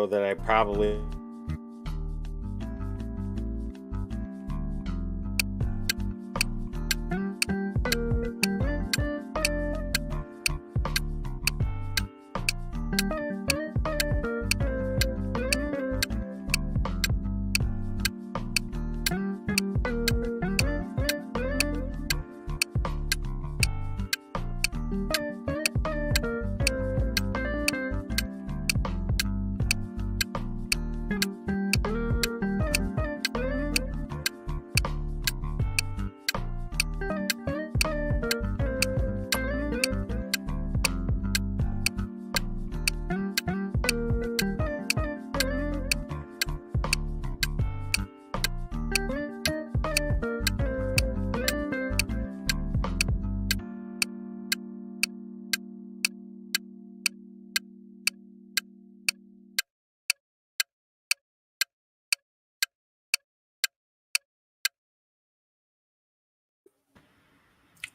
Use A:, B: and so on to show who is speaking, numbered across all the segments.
A: that I probably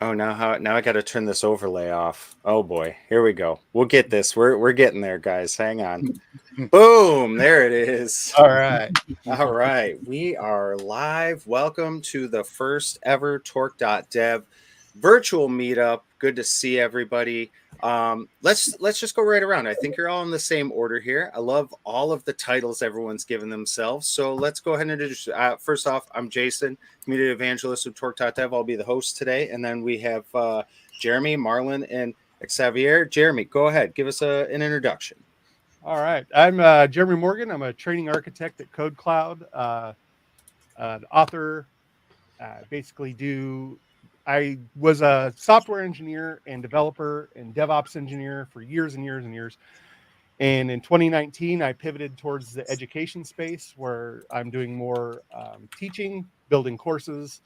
A: Oh, now I got to turn this overlay off. Oh boy, here we go. We'll get this. We're getting there, guys. Hang on. Boom, there it is.
B: All right.
A: All right, we are live. Welcome to the first ever Torque.dev virtual meetup. Good to see everybody. Let's just go right around. I think you're all in the same order here. I love all of the titles everyone's given themselves. So let's go ahead and introduce. First off, I'm Jason, community evangelist of Torque.dev. I'll be the host today, and then we have Jeremy, Marlon, and Xavier. Jeremy, go ahead. Give us an introduction.
B: All right. I'm Jeremy Morgan. I'm a training architect at Code Cloud, an author. I was a software engineer and developer and DevOps engineer for years and years and years. And in 2019, I pivoted towards the education space where I'm doing more teaching, building courses,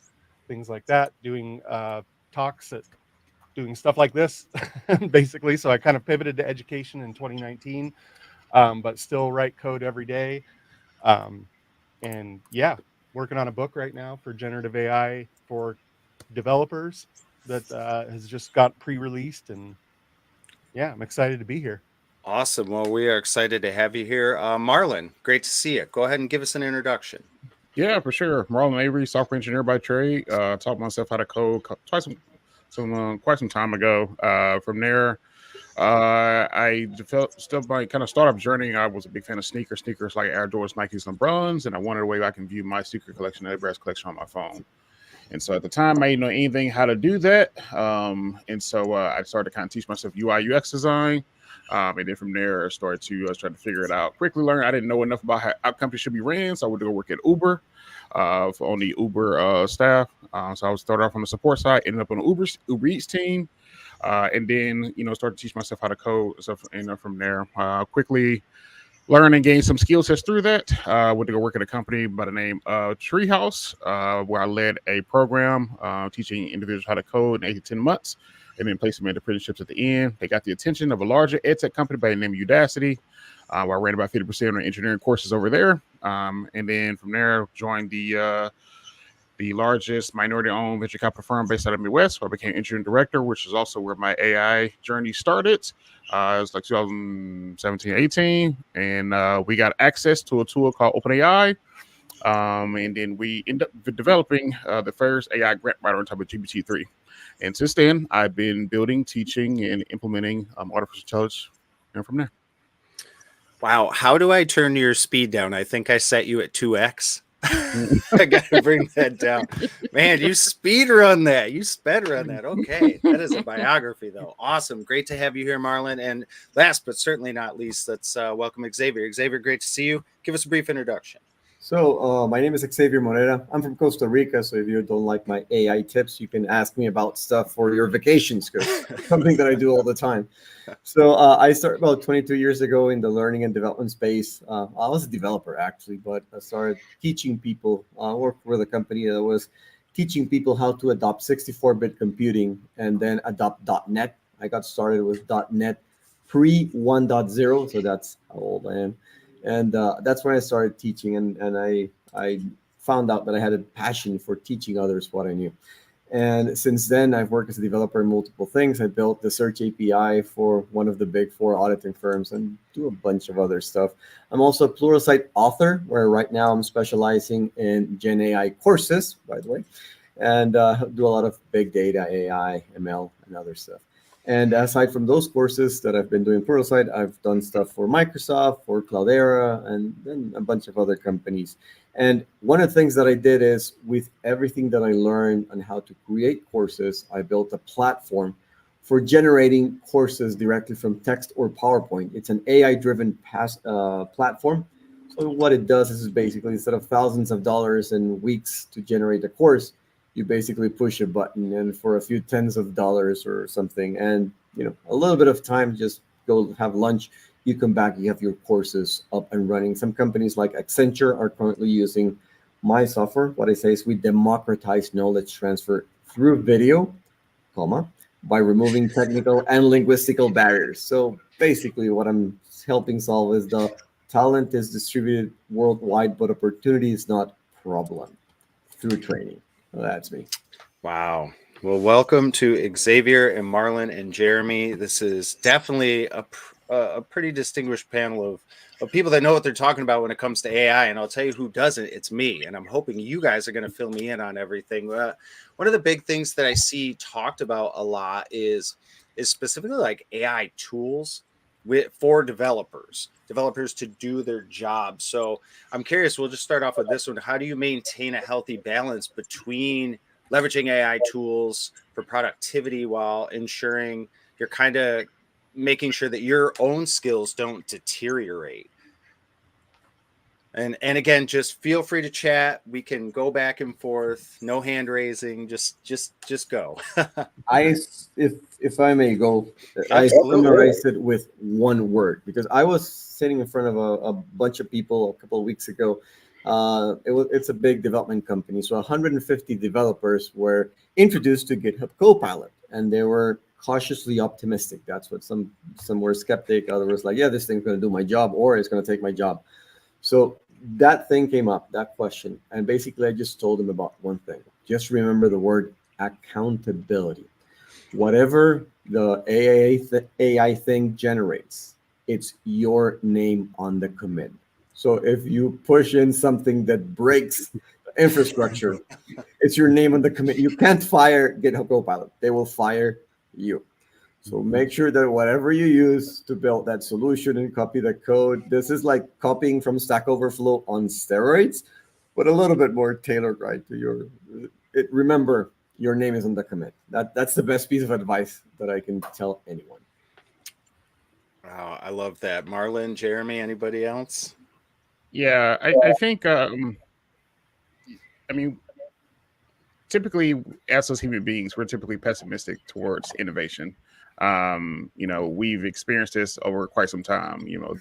B: things like that, doing talks doing stuff like this, basically. So I kind of pivoted to education in 2019. But still write code every day. And yeah, working on a book right now for generative AI for developers that has just got pre-released. And yeah, I'm excited to be here.
A: Awesome. Well, we are excited to have you here. Marlon, great to see you. Go ahead and give us an introduction.
C: Yeah, for sure. Marlon Avery, software engineer by trade. Taught myself how to code quite some time ago. From there, I developed stuff my kind of startup journey. I was a big fan of sneakers like Air Jordans, Nikes, and LeBrons, and I wanted a way I can view my sneaker collection, everybody's collection on my phone. And so at the time, I didn't know anything how to do that. And so I started to kind of teach myself UI UX design. And then from there, I started to try to figure it out. Quickly learned I didn't know enough about how companies should be ran, so I went to go work at Uber on the Uber staff. So I was started off on the support side, ended up on the Uber Eats team. And then, started to teach myself how to code and stuff. And from there, quickly learn and gain some skill sets through that. Went to go work at a company by the name of Treehouse, where I led a program teaching individuals how to code in 8 to 10 months, and then placed them into apprenticeships at the end. They got the attention of a larger ed tech company by the name of Udacity, where I ran about 50% of the engineering courses over there. And then from there, joined the largest minority-owned venture capital firm based out of the Midwest, where I became engineering director, which is also where my AI journey started. It was like 2017, 18, and we got access to a tool called OpenAI, and then we ended up developing the first AI grant writer on top of GPT-3. And since then, I've been building, teaching, and implementing artificial intelligence, and from there.
A: Wow, how do I turn your speed down? I think I set you at 2x. I gotta bring that down. Man, you speed run that. You sped run that. Okay. That is a biography, though. Awesome. Great to have you here, Marlon. And last but certainly not least, let's welcome Xavier. Xavier, great to see you. Give us a brief introduction.
D: So my name is Xavier Morera. I'm from Costa Rica, so if you don't like my AI tips, you can ask me about stuff for your vacations, because it's something that I do all the time. So I started about 22 years ago in the learning and development space. I was a developer, actually, but I started teaching people. I worked with a company that was teaching people how to adopt 64-bit computing and then adopt .NET. I got started with .NET pre 1.0, so that's how old I am. And that's when I started teaching, and I found out that I had a passion for teaching others what I knew. And since then, I've worked as a developer in multiple things. I built the search API for one of the big four auditing firms and do a bunch of other stuff. I'm also a Pluralsight author, where right now I'm specializing in Gen AI courses, by the way, and do a lot of big data, AI, ML, and other stuff. And aside from those courses that I've been doing Pluralsight, I've done stuff for Microsoft, for Cloudera, and then a bunch of other companies. And one of the things that I did is, with everything that I learned on how to create courses, I built a platform for generating courses directly from text or PowerPoint. It's an AI-driven platform. So what it does is basically, instead of thousands of dollars and weeks to generate a course, you basically push a button, and for a few tens of dollars or something, and a little bit of time, just go have lunch, you come back, you have your courses up and running. Some companies like Accenture are currently using my software. What I say is, we democratize knowledge transfer through video, by removing technical and linguistical barriers. So basically what I'm helping solve is, the talent is distributed worldwide, but opportunity is not problem, through training. Well, that's me.
A: Wow. Well, welcome to Xavier and Marlon and Jeremy. This is definitely a pretty distinguished panel of people that know what they're talking about when it comes to AI. And I'll tell you who doesn't. It's me. And I'm hoping you guys are going to fill me in on everything. One of the big things that I see talked about a lot is specifically like AI tools for developers to do their job. So I'm curious, we'll just start off with this one. How do you maintain a healthy balance between leveraging AI tools for productivity while ensuring you're kind of making sure that your own skills don't deteriorate? And again, just feel free to chat. We can go back and forth. No hand raising. Just go.
D: If I may go, I
A: Absolutely.
D: summarized it with one word, because I was sitting in front of a bunch of people a couple of weeks ago. It's a big development company, so 150 developers were introduced to GitHub Copilot, and they were cautiously optimistic. That's what some were skeptic. Others was like, yeah, this thing's going to do my job, or it's going to take my job. So that thing came up, that question, and basically I just told them about one thing. Just remember the word accountability. Whatever the AI thing generates, it's your name on the commit. So if you push in something that breaks the infrastructure, it's your name on the commit. You can't fire GitHub Copilot. They will fire you. So make sure that whatever you use to build that solution and copy the code, this is like copying from Stack Overflow on steroids, but a little bit more tailored, right, to your. Remember, your name is on the commit. That's the best piece of advice that I can tell anyone.
A: Wow, I love that. Marlon, Jeremy, anybody else?
C: Yeah, I think I mean, typically as us human beings, we're typically pessimistic towards innovation. We've experienced this over quite some time. But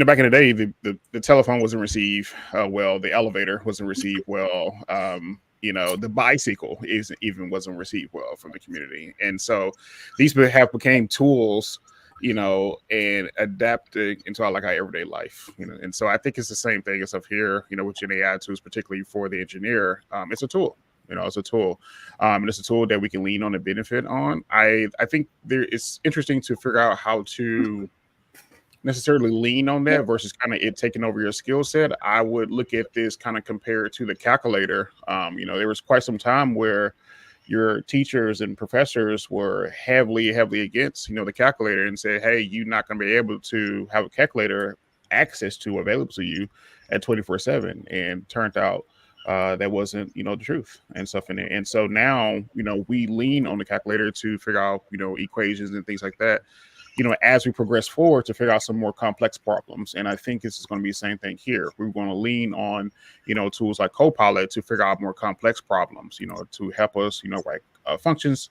C: back in the day, the telephone wasn't received well, the elevator wasn't received well. The bicycle wasn't received well from the community, and so these have became tools, and adapted into our everyday life, and so I think it's the same thing as up here, with Gen AI tools, particularly for the engineer. It's a tool. It's a tool, and it's a tool that we can lean on and benefit on. I think it's interesting to figure out how to necessarily lean on that versus kind of it taking over your skill set. I would look at this kind of compared to the calculator. There was quite some time where your teachers and professors were heavily against, the calculator, and said, hey, you're not going to be able to have a calculator access to available to you at 24/7. And turned out that wasn't, the truth and stuff in it. And so now, we lean on the calculator to figure out, equations and things like that, as we progress forward to figure out some more complex problems. And I think this is going to be the same thing here. We're going to lean on, tools like Copilot to figure out more complex problems, to help us, write functions,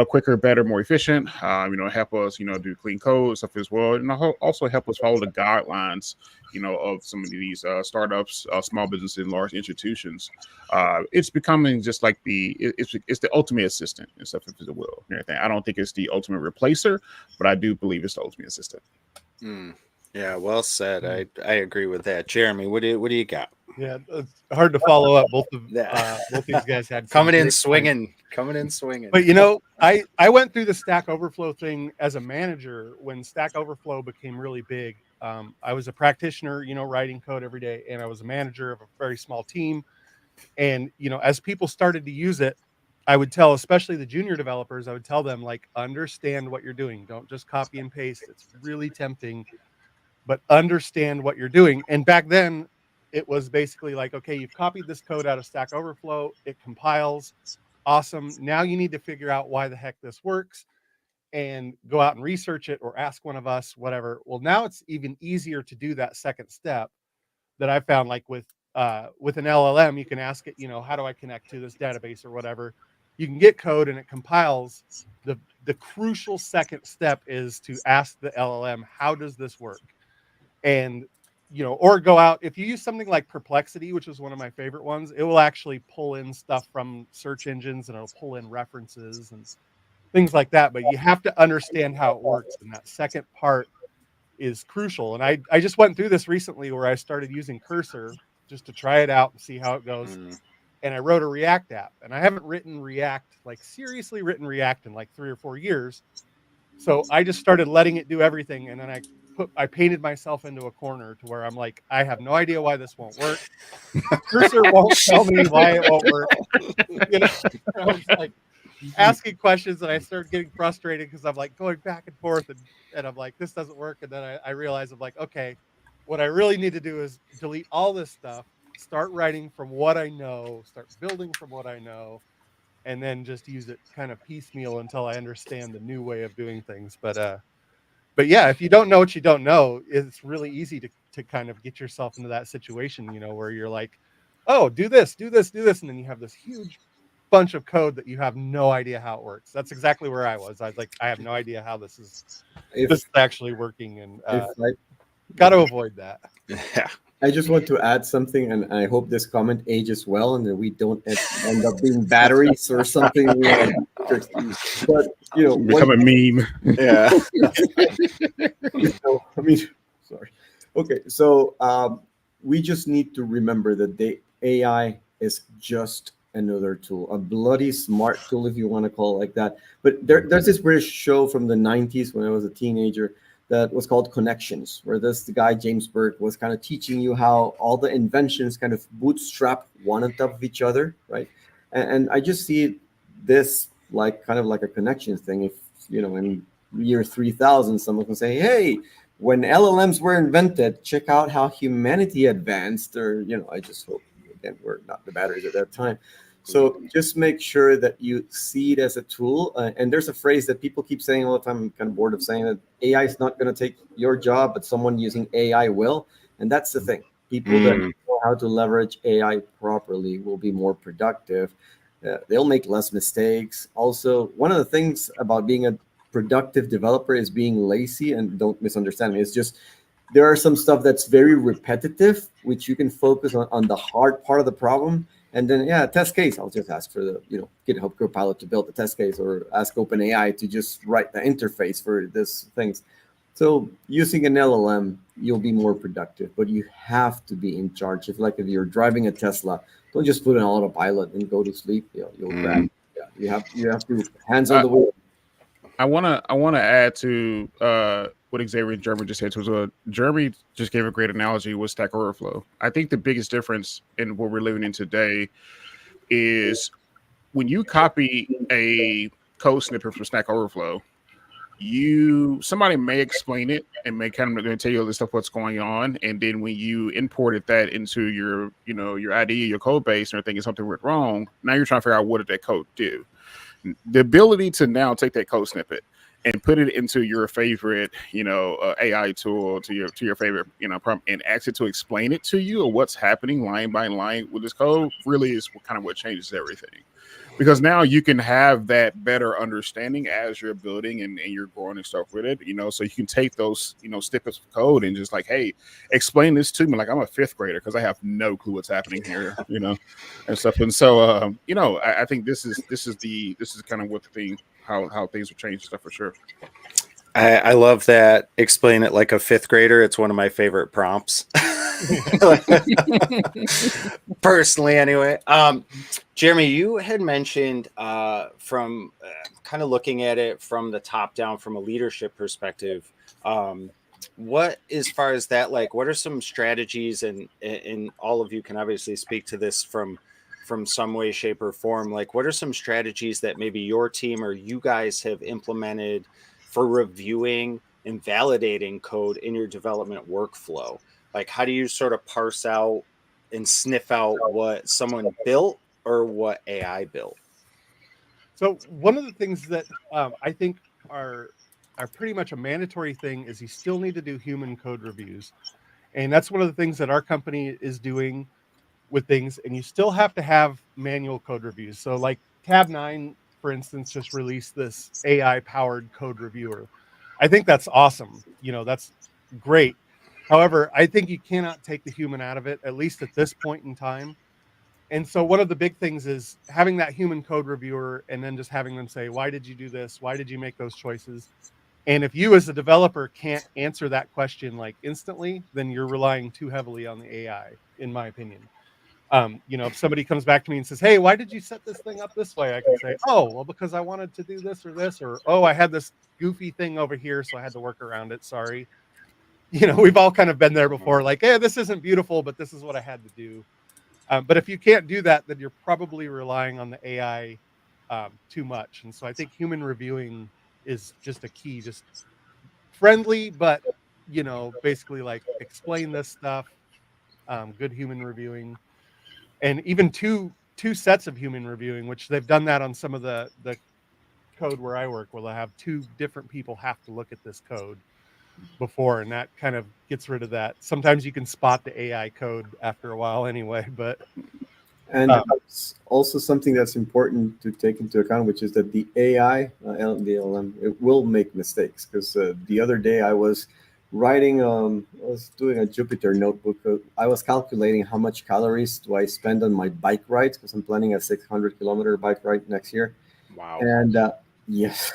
C: quicker, better, more efficient, help us, do clean code stuff as well. And also help us follow the guidelines, of some of these startups, small businesses, and large institutions. It's becoming just like it's the ultimate assistant and stuff, if it will, and everything. I don't think it's the ultimate replacer, but I do believe it's the ultimate assistant.
A: Yeah, well said. I agree with that. Jeremy, what do you got?
B: Yeah, it's hard to follow up. Both
A: Yeah.
B: these guys had some
A: coming in
B: great
A: swinging, coming in swinging.
B: But you know, I went through the Stack Overflow thing as a manager when Stack Overflow became really big. I was a practitioner, you know, writing code every day, and I was a manager of a very small team. And you know, as people started to use it, I would tell, especially the junior developers, I would tell them like, understand what you're doing. Don't just copy and paste. It's really tempting, but understand what you're doing. And back then, it was basically like, okay, you've copied this code out of Stack Overflow, it compiles. Awesome. Now you need to figure out why the heck this works and go out and research it or ask one of us, whatever. Well, now it's even easier to do that second step that I found, like with an LLM, you can ask it, you know, how do I connect to this database or whatever. You can get code and it compiles. The crucial second step is to ask the LLM, how does this work? And you know, or go out, if you use something like Perplexity, which is one of my favorite ones, it will actually pull in stuff from search engines and it'll pull in references and things like that. But you have to understand how it works, and that second part is crucial. And I just went through this recently where I started using Cursor just to try it out and see how it goes. And I wrote a React app, and I haven't written React, like seriously written React, in like 3 or 4 years. So I just started letting it do everything, and then I painted myself into a corner to where I'm like, I have no idea why this won't work. Cursor won't tell me why it won't work. You know, I was like asking questions, and I started getting frustrated because I'm like going back and forth, and I'm like, this doesn't work. And then I realized I'm like, okay, what I really need to do is delete all this stuff, start writing from what I know, start building from what I know, and then just use it kind of piecemeal until I understand the new way of doing things. But yeah, if you don't know what you don't know, it's really easy to kind of get yourself into that situation, you know, where you're like, oh, do this, do this, do this, and then you have this huge bunch of code that you have no idea how it works. That's exactly where I was. I was like, I have no idea how this is actually working, and got to avoid that.
A: Yeah.
D: I just want to add something, and I hope this comment ages well, and that we don't end up being batteries or something. But you know,
C: become a meme.
A: Yeah.
D: So, I mean, sorry. Okay, so we just need to remember that the AI is just another tool, a bloody smart tool, if you want to call it like that. But there's this British show from the 90s when I was a teenager that was called Connections, where the guy, James Burke, was kind of teaching you how all the inventions kind of bootstrap one on top of each other, right? And I just see this like kind of like a connections thing. If, you know, in year 3000, someone can say, hey, when LLMs were invented, check out how humanity advanced, or, you know, I just hope, again, we're not the batteries at that time. So just make sure that you see it as a tool. And there's a phrase that people keep saying all the time. I'm kind of bored of saying that AI is not going to take your job, but someone using AI will. And that's the thing. People that know how to leverage AI properly will be more productive. They'll make less mistakes. Also, one of the things about being a productive developer is being lazy. And don't misunderstand me. It's just there are some stuff that's very repetitive, which you can focus on the hard part of the problem. And then, yeah, test case, I'll just ask for the, you know, GitHub Copilot to build the test case, or ask OpenAI to just write the interface for this things. So using an LLM, you'll be more productive, but you have to be in charge. If you're driving a Tesla, don't just put it on autopilot and go to sleep. You'll crash. Yeah, you have to hands on the wheel.
C: I wanna add to what Xavier and Jeremy just said. Jeremy just gave a great analogy with Stack Overflow. I think the biggest difference in what we're living in today is when you copy a code snippet from Stack Overflow, somebody may explain it and may kind of tell you all this stuff, what's going on, and then when you imported that into your, you know, your IDE, your code base, and everything, something went wrong. Now you're trying to figure out what did that code do. The ability to now take that code snippet and put it into your favorite, you know, AI tool, to your favorite, you know, prompt, and ask it to explain it to you, or what's happening line by line with this code, really is what changes everything. Because now you can have that better understanding as you're building and you're growing and stuff with it, you know, so you can take those, you know, snippets of code and just like, hey, explain this to me like I'm a fifth grader, because I have no clue what's happening here, you know, and stuff. And so, you know, I think this is kind of what the thing, how things have changed stuff for sure.
A: I love that. Explain it like a fifth grader. It's one of my favorite prompts. Personally, anyway. Jeremy, you had mentioned from kind of looking at it from the top down, from a leadership perspective. What, as far as that, like, what are some strategies, and all of you can obviously speak to this from some way, shape, or form. Like, what are some strategies that maybe your team or you guys have implemented for reviewing and validating code in your development workflow? Like, how do you sort of parse out and sniff out what someone built or what AI built?
B: So one of the things that I think are pretty much a mandatory thing is you still need to do human code reviews, and that's one of the things that our company is doing with things. And you still have to have manual code reviews. So like Tab 9, for instance, just released this AI powered code reviewer. I think that's awesome. That's great. However, I think you cannot take the human out of it, at least at this point in time. And so one of the big things is having that human code reviewer and then just having them say, why did you do this? Why did you make those choices? And if you as a developer can't answer that question like instantly, then you're relying too heavily on the AI, in my opinion. If somebody comes back to me and says, hey, why did you set this thing up this way? I can say, oh, well, because I wanted to do this, or, oh, I had this goofy thing over here, so I had to work around it. Sorry. We've all kind of been there before, like, hey, this isn't beautiful, but this is what I had to do. But if you can't do that, then you're probably relying on the AI too much. And so I think human reviewing is just a key, just friendly, but basically like explain this stuff. Good human reviewing, and even two sets of human reviewing, which they've done that on some of the code where I work, where they'll have two different people have to look at this code before, and that kind of gets rid of that. Sometimes you can spot the AI code after a while anyway, but
D: And it's also something that's important to take into account, which is that the AI, the LLM, it will make mistakes. Because the other day I was I was doing a Jupyter notebook. I was calculating how much calories do I spend on my bike rides, because I'm planning a 600-kilometer bike ride next year.
A: Wow.
D: And yes,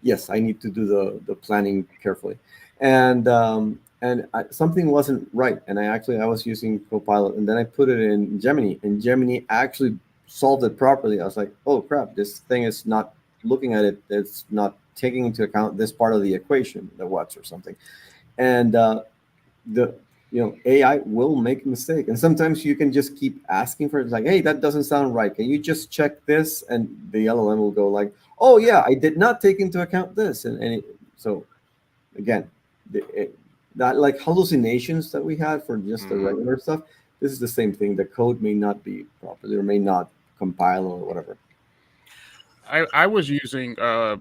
D: yes, I need to do the planning carefully. And something wasn't right, and I was using Copilot, and then I put it in Gemini, and Gemini actually solved it properly. I was like, oh crap, this thing is not looking at it. It's not taking into account this part of the equation, the watts or something. And the AI will make a mistake, and sometimes you can just keep asking for it. It's like, hey, that doesn't sound right. Can you just check this? And the LLM will go like, oh yeah, I did not take into account this, so again, that like hallucinations that we had for just the regular stuff. This is the same thing. The code may not be properly or may not compile or whatever.
C: I was using OpenAI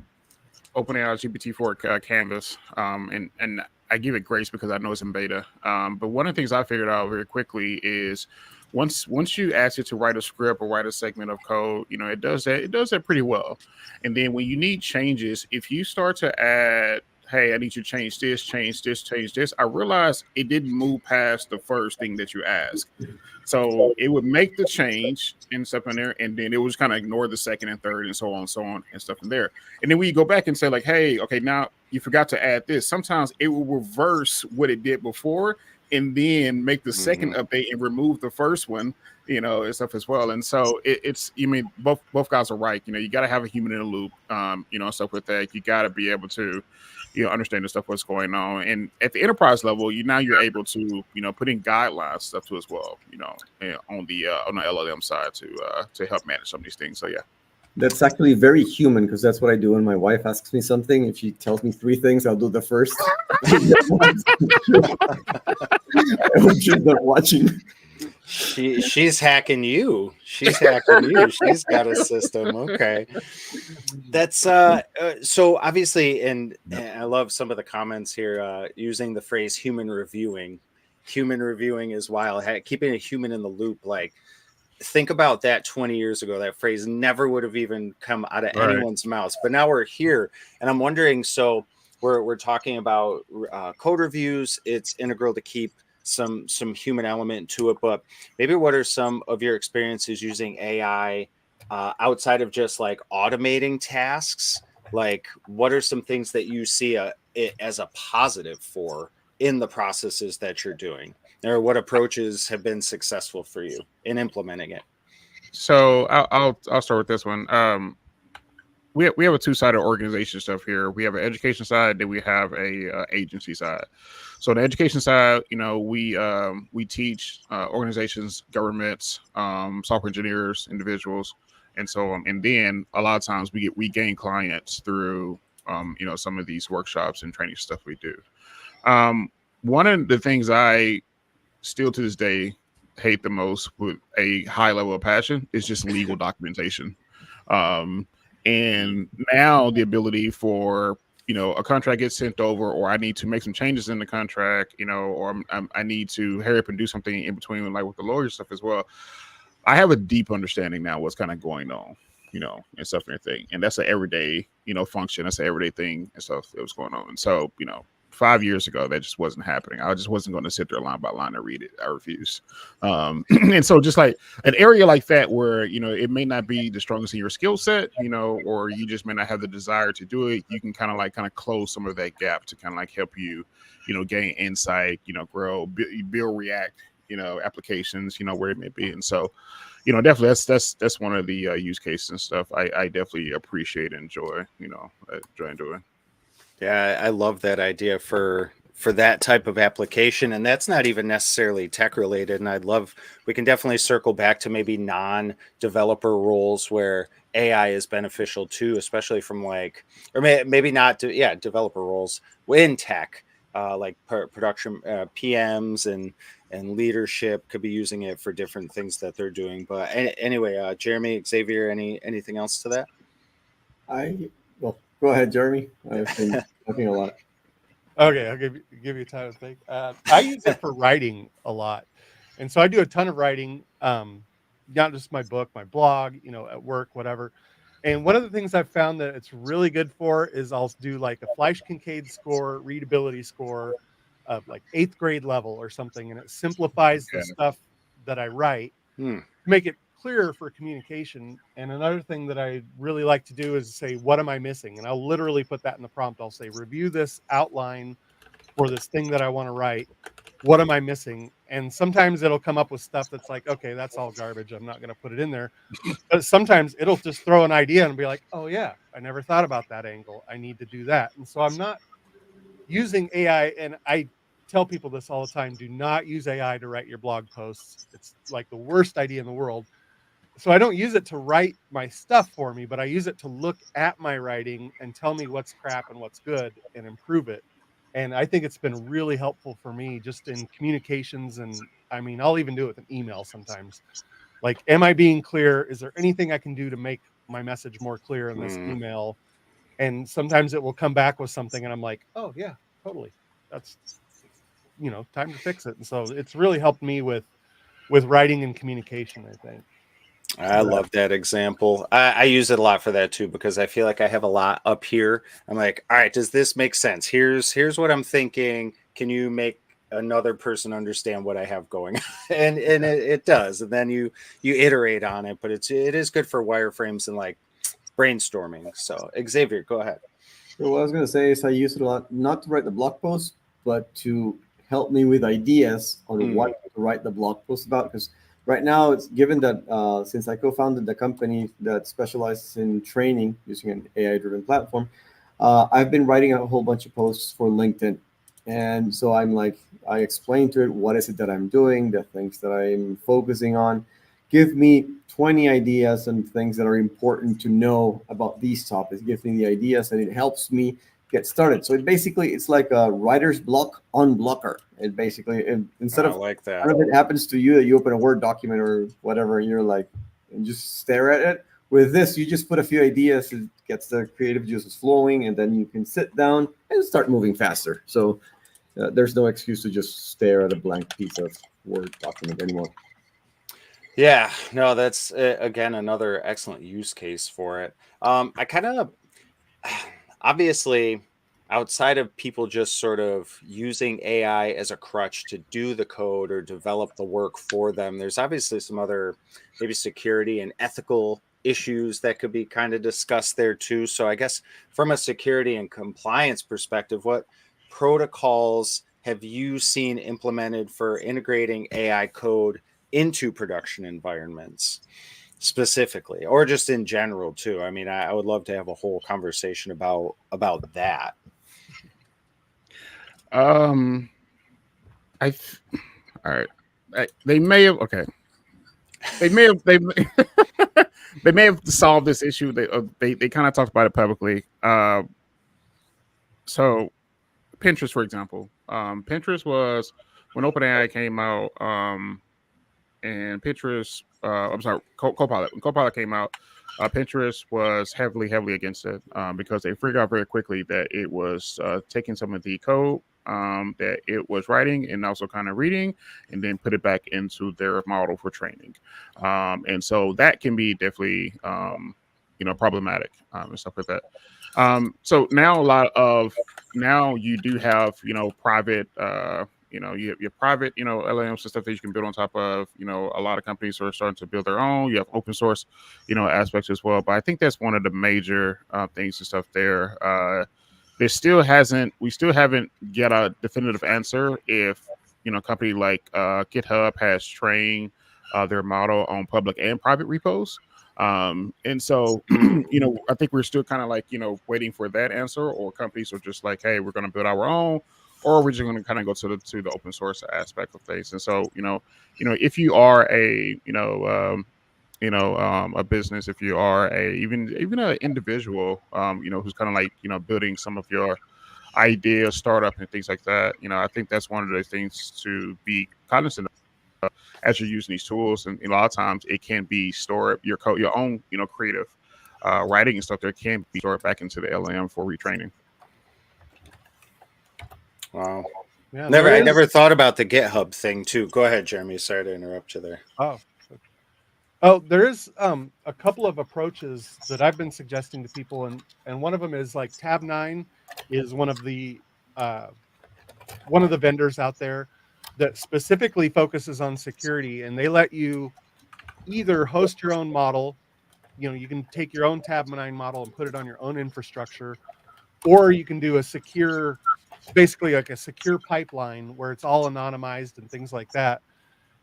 C: GPT-4 Canvas, and I give it grace because I know it's in beta. But one of the things I figured out very quickly is once you ask it to write a script or write a segment of code, it does that. It does that pretty well. And then when you need changes, if you start to add, hey, I need you to change this, change this, change this, I realized it didn't move past the first thing that you asked. So it would make the change and stuff in there, and then it was kind of ignore the second and third and so on and stuff in there. And then when you go back and say like, hey, okay, now you forgot to add this, sometimes it will reverse what it did before and then make the second update and remove the first one, and stuff as well. And so it's, both guys are right. You got to have a human in the loop, and stuff with that. You got to be able to, understand the stuff what's going on. And at the enterprise level, you're able to, put in guidelines stuff too as well, on the LLM side to help manage some of these things. So yeah.
D: That's actually very human, because that's what I do when my wife asks me something. If she tells me three things, I'll do the first. She's not watching.
A: She's hacking you. She's hacking you. She's got a system. Okay. That's so obviously, and I love some of the comments here using the phrase human reviewing. Human reviewing is wild. Keeping a human in the loop, like, think about that 20 years ago. That phrase never would have even come out of anyone's mouth. But now we're here, and I'm wondering, so we're talking about code reviews. It's integral to keep some human element to it, but maybe what are some of your experiences using AI outside of just like automating tasks? Like, what are some things that you see it as a positive for in the processes that you're doing, or what approaches have been successful for you in implementing it?
C: So I'll start with this one. We have a two-sided organization stuff here. We have an education side, then we have a agency side. So the education side, we teach organizations, governments, software engineers, individuals, and so and then a lot of times we gain clients through some of these workshops and training stuff we do. One of the things I still to this day hate the most with a high level of passion is just legal documentation. Um, and now the ability for a contract gets sent over, or I need to make some changes in the contract, or I need to hurry up and do something in between, like with the lawyer stuff as well. I have a deep understanding now what's kind of going on, and stuff and everything. And that's an everyday, function. That's an everyday thing and stuff that was going on. And so, 5 years ago, that just wasn't happening. I just wasn't going to sit there line by line and read it. I refused. And so just like an area like that where, it may not be the strongest in your skill set, or you just may not have the desire to do it. You can kind of close some of that gap to kind of like help you, gain insight, grow, build, react, applications, where it may be. And so, definitely that's one of the use cases and stuff I definitely appreciate and enjoy, doing.
A: Yeah, I love that idea for that type of application, and that's not even necessarily tech related. And we can definitely circle back to maybe non-developer roles where AI is beneficial too, especially from maybe not developer roles in tech, like production PMs and leadership could be using it for different things that they're doing. But anyway, Jeremy, Xavier, anything else to that?
D: Well, go ahead, Jeremy. I've been talking a lot.
B: Okay, I'll give you time to think. I use it for writing a lot, and so I do a ton of writing. Not just my book, my blog, at work, whatever. And one of the things I've found that it's really good for is I'll do like a Fleisch Kincaid score, readability score of like 8th grade level or something, and it simplifies the stuff that I write to make it clearer for communication. And another thing that I really like to do is say, what am I missing? And I'll literally put that in the prompt. I'll say, review this outline for this thing that I want to write. What am I missing? And sometimes it'll come up with stuff that's like, okay, that's all garbage. I'm not going to put it in there. But sometimes it'll just throw an idea and be like, oh yeah, I never thought about that angle. I need to do that. And so I'm not using AI, and I tell people this all the time, do not use AI to write your blog posts. It's like the worst idea in the world. So I don't use it to write my stuff for me, but I use it to look at my writing and tell me what's crap and what's good and improve it. And I think it's been really helpful for me just in communications. And I mean, I'll even do it with an email sometimes. Like, am I being clear? Is there anything I can do to make my message more clear in this email? And sometimes it will come back with something and I'm like, oh yeah, totally. That's, time to fix it. And so it's really helped me with writing and communication, I think.
A: I love that example. I use it a lot for that too, because I feel like I have a lot up here. I'm like, all right, does this make sense? Here's what I'm thinking. Can you make another person understand what I have going on? and it does. And then you iterate on it, but it is good for wireframes and like brainstorming. So Xavier, go ahead.
D: So what I was going to say is I use it a lot, not to write the blog post, but to help me with ideas on what to write the blog post about. Because right now, it's given that since I co-founded the company that specializes in training using an AI-driven platform, I've been writing a whole bunch of posts for LinkedIn. And so I explain to it, what is it that I'm doing, the things that I'm focusing on. Give me 20 ideas and things that are important to know about these topics. Give me the ideas and it helps me get started. So it's like a writer's block on Blocker. Instead of,
A: like that.
D: I don't know if it happens to you that you open a Word document or whatever and you're like, and just stare at it. With this, you just put a few ideas, it gets the creative juices flowing, and then you can sit down and start moving faster. So there's no excuse to just stare at a blank piece of Word document anymore.
A: Yeah, no, that's again another excellent use case for it. I kind of obviously, outside of people just sort of using AI as a crutch to do the code or develop the work for them, there's obviously some other maybe security and ethical issues that could be kind of discussed there too. So I guess from a security and compliance perspective, what protocols have you seen implemented for integrating AI code into production environments specifically, or just in general too? I mean, I would love to have a whole conversation about that.
C: Um, all right. They may have They may have they may have solved this issue. They kind of talked about it publicly. So Pinterest, for example, Pinterest was when OpenAI came out. And Pinterest, I'm sorry, Copilot. When Copilot came out, Pinterest was heavily against it because they figured out very quickly that it was taking some of the code that it was writing and also kind of reading, and then put it back into their model for training. And so that can be definitely, problematic and stuff like that. So now you do have, private, you have private, LLMs and stuff that you can build on top of. A lot of companies are starting to build their own. You have open source, aspects as well. But I think that's one of the major things and stuff there. We still haven't get a definitive answer if, a company like GitHub has trained their model on public and private repos. And so, I think we're still kind of like, waiting for that answer, or companies are just like, hey, we're going to build our own, or we're just going to kind of go to the open source aspect of things. And so, if you are a business, if you are even an individual, who's kind of like, building some of your ideas, startup and things like that, I think that's one of the things to be cognizant as you're using these tools. And a lot of times it can be stored, your code, your own, creative writing and stuff there can be stored back into the LM for retraining.
A: Wow.
B: Yeah,
A: I never thought about the GitHub thing too. Go ahead, Jeremy. Sorry to interrupt you there.
B: There is a couple of approaches that I've been suggesting to people, and one of them is like Tab9 is one of the vendors out there that specifically focuses on security, and they let you either host your own model. You can take your own Tab9 model and put it on your own infrastructure, or you can do basically like a secure pipeline where it's all anonymized and things like that.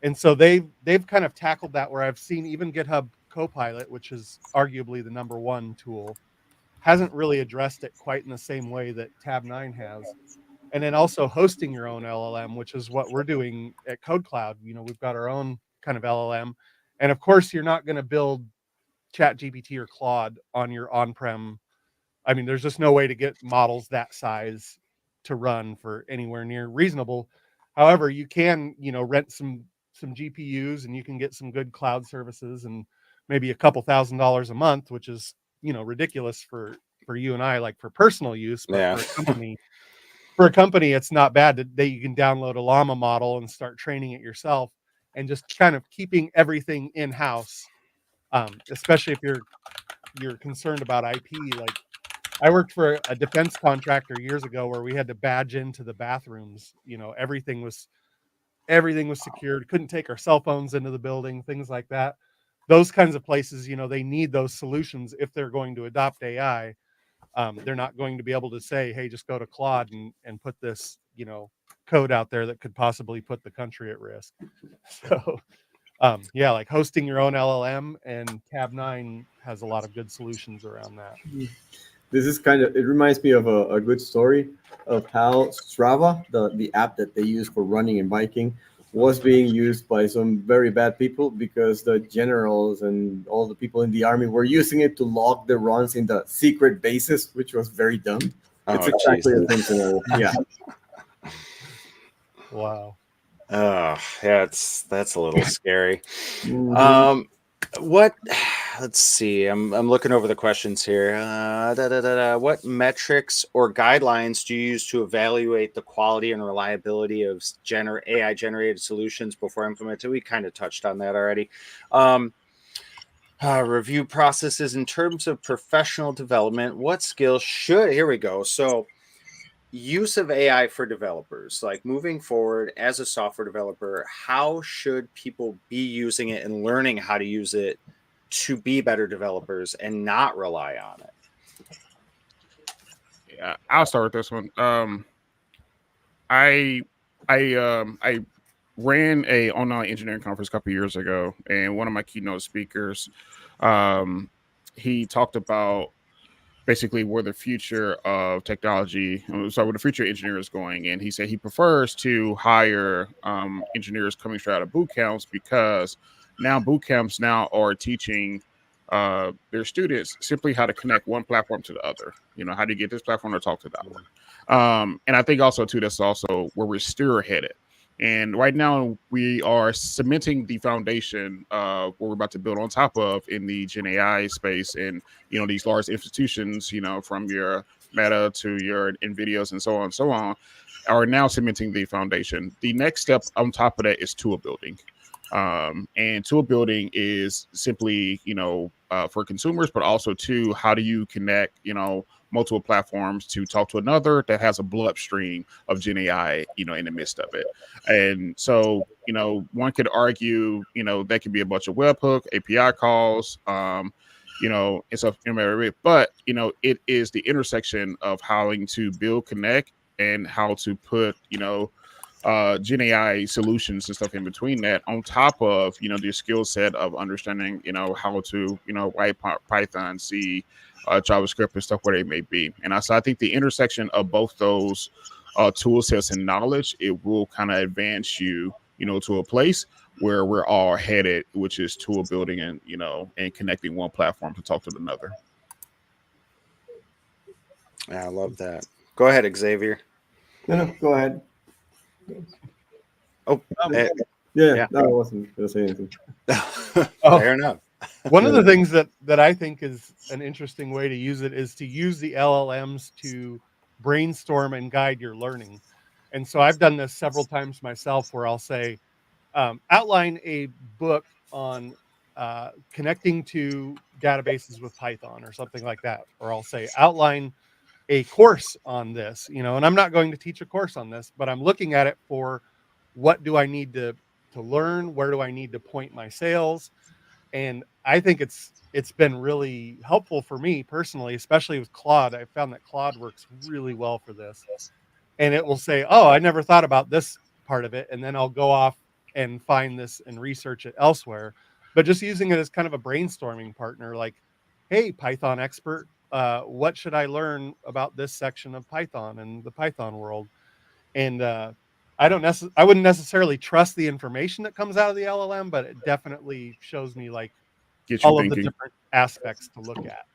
B: And so they've kind of tackled that, where I've seen even GitHub Copilot, which is arguably the number one tool, hasn't really addressed it quite in the same way that Tab9 has. And then also hosting your own LLM, which is what we're doing at Code Cloud. We've got our own kind of LLM. And of course, you're not going to build ChatGPT or Claude on your on-prem. I mean, there's just no way to get models that size to run for anywhere near reasonable. However, you can, rent some GPUs, and you can get some good cloud services, and maybe a couple $1,000s a month, which is, ridiculous for you and I, like for personal use. But
A: Yeah.
B: for a company, it's not bad that you can download a llama model and start training it yourself, and just kind of keeping everything in house. Especially if you're concerned about IP. Like, I worked for a defense contractor years ago where we had to badge into the bathrooms. Everything was secured. Couldn't take our cell phones into the building, things like that. Those kinds of places, they need those solutions if they're going to adopt AI. They're not going to be able to say, hey, just go to Claude and put this, code out there that could possibly put the country at risk. So, yeah, like hosting your own LLM, and Tab9 has a lot of good solutions around that.
D: This is it reminds me of a good story of how Strava, the app that they use for running and biking, was being used by some very bad people, because the generals and all the people in the army were using it to log the runs in the secret bases, which was very dumb. It's exactly the same scenario. Yeah.
B: Wow.
A: Oh, yeah, that's a little scary.
D: Mhm.
A: Let's see. I'm looking over the questions here. What metrics or guidelines do you use to evaluate the quality and reliability of AI generated solutions before implementing? We kind of touched on that already. Review processes in terms of professional development. What skills here we go. So, use of AI for developers, like moving forward as a software developer, how should people be using it and learning how to use it to be better developers and not rely on it?
C: Yeah, I'll start with this one. I I ran a online engineering conference a couple years ago, and one of my keynote speakers, um, he talked about basically where the future of technology, so where the future engineer is going. And he said he prefers to hire engineers coming straight out of boot camps, because now boot camps now are teaching their students simply how to connect one platform to the other. How do you get this platform to talk to that one? And I think also too, that's also where we're spearheaded. And right now, we are cementing the foundation of what we're about to build on top of in the Gen AI space. And these large institutions, from your Meta to your NVIDIAs and so on, are now cementing the foundation. The next step on top of that is tool building. And tool building is simply, for consumers, but also to how do you connect, multiple platforms to talk to another that has a bloodstream of Gen AI, in the midst of it. And so, one could argue, that could be a bunch of webhook, API calls, and stuff. But it is the intersection of how to build, connect, and how to put, Gen AI solutions and stuff in between that, on top of the skill set of understanding how to write Python, C, JavaScript, and stuff, where they may be. And so I think the intersection of both those tool sets and knowledge, it will kind of advance you to a place where we're all headed, which is tool building and and connecting one platform to talk to another.
A: Yeah, I love that. Go ahead, Xavier.
D: No, go ahead.
A: Oh,
D: Yeah, no, I wasn't going to say anything.
A: Fair enough.
B: One of the things that I think is an interesting way to use it is to use the LLMs to brainstorm and guide your learning. And so I've done this several times myself, where I'll say, outline a book on connecting to databases with Python or something like that. Or I'll say, outline a course on this, and I'm not going to teach a course on this, but I'm looking at it for what do I need to learn? Where do I need to point my sales? And I think it's been really helpful for me personally, especially with Claude. I found that Claude works really well for this. And it will say, oh, I never thought about this part of it. And then I'll go off and find this and research it elsewhere. But just using it as kind of a brainstorming partner, like, hey, Python expert, what should I learn about this section of Python and the Python world? And I wouldn't necessarily trust the information that comes out of the LLM, but it definitely shows me like
C: Get you
B: all of the
C: thinking.
B: different aspects to look at.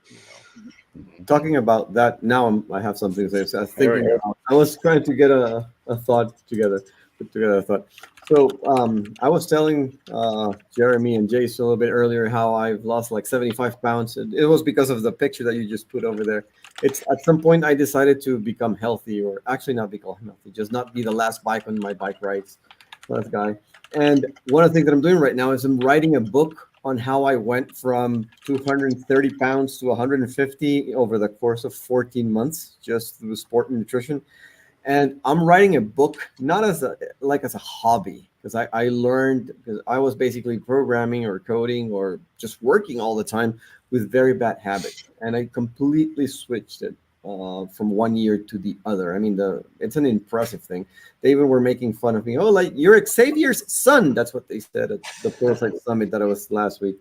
D: Talking about that, now I have something to say. So I was trying to get a thought together, put together a thought. So I was telling Jeremy and Jace a little bit earlier how I've lost like 75 pounds. It was because of the picture that you just put over there. It's at some point I decided to become healthy, or actually not become healthy, just not be the last bike on my bike rides. Last guy. And one of the things that I'm doing right now is I'm writing a book on how I went from 230 pounds to 150 over the course of 14 months, just through sport and nutrition. And I'm writing a book not as a hobby, because I learned, because I was basically programming or coding or just working all the time with very bad habits, and I completely switched it from one year to the other. I mean, it's an impressive thing. They even were making fun of me. Oh, like you're Xavier's son. That's what they said at the Perfect Summit that I was last week.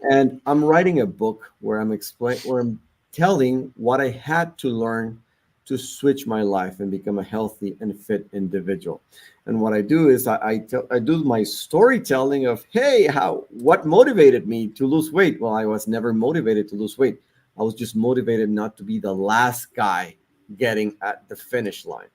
D: And I'm writing a book where I'm telling what I had to learn to switch my life and become a healthy and fit individual. And what I do is I do my storytelling of, hey, what motivated me to lose weight? Well, I was never motivated to lose weight. I was just motivated not to be the last guy getting at the finish line.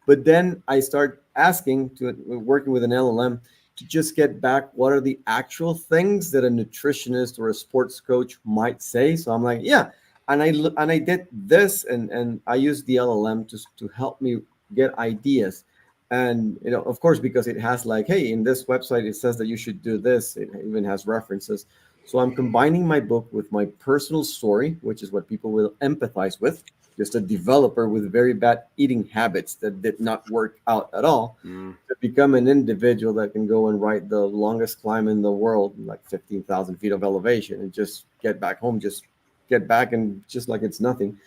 D: But then I start working with an LLM to just get back what are the actual things that a nutritionist or a sports coach might say. So I'm like, yeah, and I did this, and I used the LLM to help me get ideas. And of course, because it has like, hey, in this website it says that you should do this. It even has references. So I'm combining my book with my personal story, which is what people will empathize with. Just a developer with very bad eating habits that did not work out at all, to become an individual that can go and ride the longest climb in the world, like 15,000 feet of elevation, and just get back home, just get back, and just like it's nothing,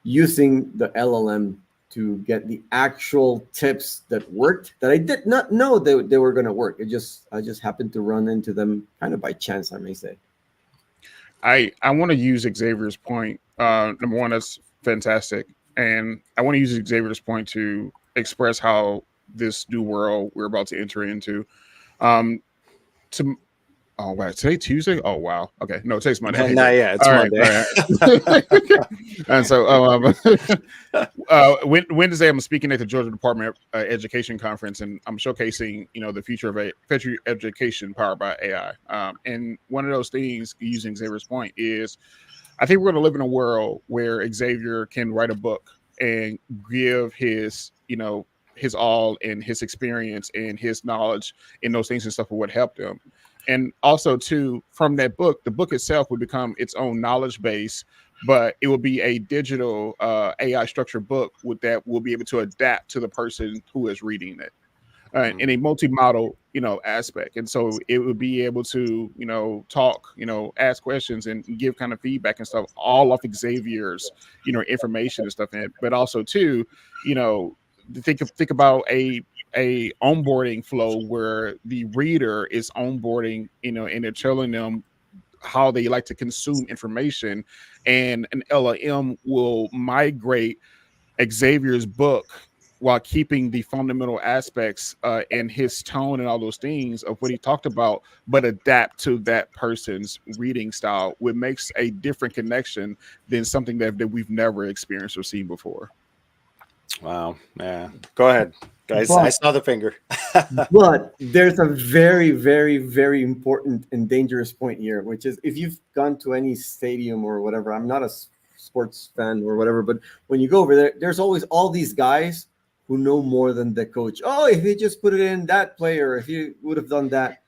D: using the LLM to get the actual tips that worked that I did not know they were going to work. I just happened to run into them kind of by chance, I may say.
C: I want to use Xavier's point. Number one, that's fantastic, and I want to use Xavier's point to express how this new world we're about to enter into. Um, to Oh wow, today Tuesday. Oh wow. Okay, no, today's Monday. Okay,
A: Not
C: great.
A: yet. It's
C: All right,
A: Monday.
C: all right. And so, Wednesday, I'm speaking at the Georgia Department of Education conference, and I'm showcasing, the future of future education powered by AI. And one of those things, using Xavier's point, is I think we're going to live in a world where Xavier can write a book and give his all and his experience and his knowledge in those things and stuff of what helped him. And also, too, from that book, the book itself would become its own knowledge base, but it will be a digital AI structured book that will be able to adapt to the person who is reading it. In a multi-model, aspect. And so it would be able to, talk, ask questions and give kind of feedback and stuff all off Xavier's, information and stuff. But also too, think about a onboarding flow where the reader is onboarding, and they're telling them how they like to consume information, and an LLM will migrate Xavier's book while keeping the fundamental aspects and his tone and all those things of what he talked about, but adapt to that person's reading style, which makes a different connection than something that we've never experienced or seen before.
A: Wow. Yeah. Go ahead, guys. I saw the finger.
D: But there's a very, very, very important and dangerous point here, which is if you've gone to any stadium or whatever, I'm not a sports fan or whatever, but when you go over there, there's always all these guys who know more than the coach. Oh, if he just put it in that player, if he would have done that.